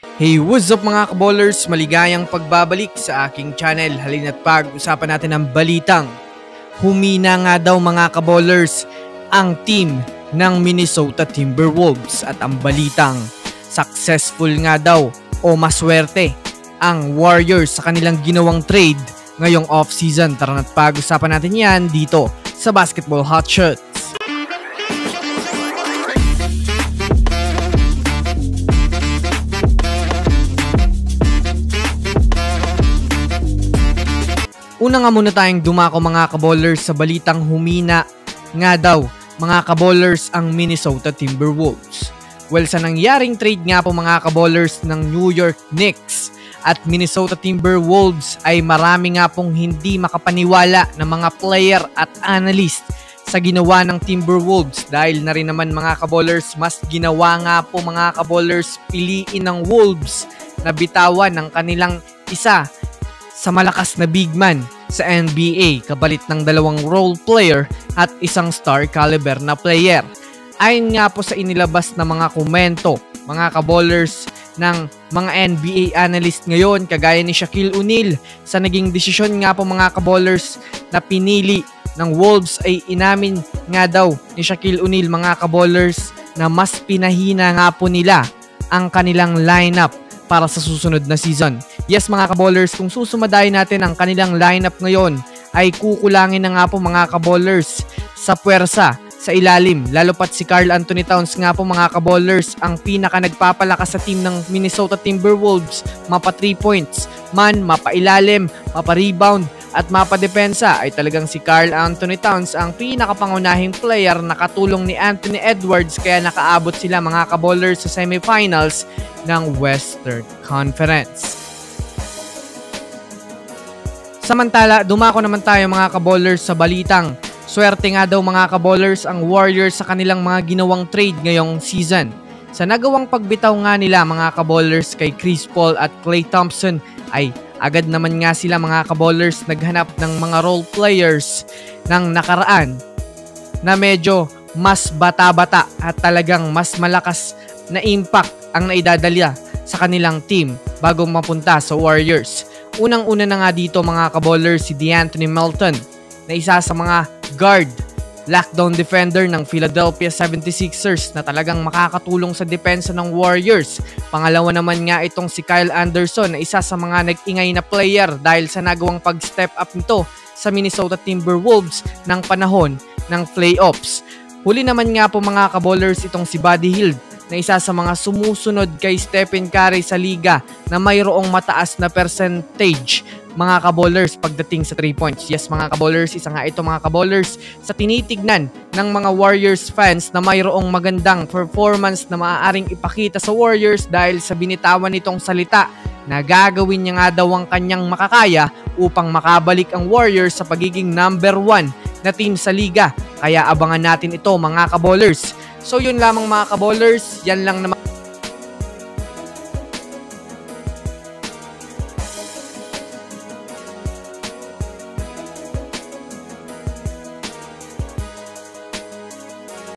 Hey, what's up mga kaballers? Maligayang pagbabalik sa aking channel. Halina't pag-usapan natin ang balitang humina nga daw mga kaballers ang team ng Minnesota Timberwolves at ang balitang successful nga daw o maswerte ang Warriors sa kanilang ginawang trade ngayong off-season. Tara na't pag-usapan natin yan dito sa Basketball Hotshots. Una nga muna tayong dumako mga kaballers sa balitang humina nga daw mga kaballers ang Minnesota Timberwolves. Well, sa nangyaring trade nga po mga kaballers ng New York Knicks at Minnesota Timberwolves ay marami nga pong hindi makapaniwala na mga player at analyst sa ginawa ng Timberwolves dahil na rin naman mga kaballers mas ginawa nga po mga kaballers piliin ng Wolves na bitawan ng kanilang isa sa malakas na big man sa NBA kabalit ng dalawang role player at isang star caliber na player. Ayon nga po sa inilabas na mga komento mga kaballers ng mga NBA analyst ngayon kagaya ni Shaquille O'Neal sa naging desisyon nga po mga kaballers na pinili ng Wolves ay inamin nga daw ni Shaquille O'Neal mga kaballers na mas pinahina nga po nila ang kanilang lineup para sa susunod na season. Yes mga kaballers, kung susumadayin natin ang kanilang lineup ngayon ay kukulangin na nga po mga kaballers sa puwersa sa ilalim. Lalo pat si Karl Anthony Towns nga po mga kaballers ang pinaka nagpapalakas sa team ng Minnesota Timberwolves. Mapa 3 points man, mapa ilalim, mapa rebound at mapa depensa ay talagang si Karl Anthony Towns ang pinakapangunahing player na katulong ni Anthony Edwards kaya nakaabot sila mga kaballers sa semifinals ng Western Conference. Samantala, dumako naman tayo mga kaballers sa balitang swerte nga daw mga kaballers ang Warriors sa kanilang mga ginawang trade ngayong season. Sa nagawang pagbitaw nga nila mga kaballers kay Chris Paul at Klay Thompson ay agad naman nga sila mga kaballers naghanap ng mga role players ng nakaraan na medyo mas bata-bata at talagang mas malakas na impact ang naidadala sa kanilang team bago mapunta sa Warriors. Unang-una na nga dito mga kaballers si DeAnthony Melton na isa sa mga guard, lockdown defender ng Philadelphia 76ers na talagang makakatulong sa depensa ng Warriors. Pangalawa naman nga itong si Kyle Anderson na isa sa mga nag-ingay na player dahil sa nagawang pag-step up nito sa Minnesota Timberwolves ng panahon ng playoffs. Huli naman nga po mga kaballers itong si Buddy Hield na isa sa mga sumusunod kay Stephen Curry sa liga na mayroong mataas na percentage mga kaballers pagdating sa 3 points. Yes mga kaballers, isa nga ito mga kaballers sa tinitignan ng mga Warriors fans na mayroong magandang performance na maaaring ipakita sa Warriors dahil sa binitawan nitong salita na gagawin niya nga daw ang kanyang makakaya upang makabalik ang Warriors sa pagiging number 1 na team sa liga. Kaya abangan natin ito mga kaballers. So yun lamang mga kaballers, yan lang naman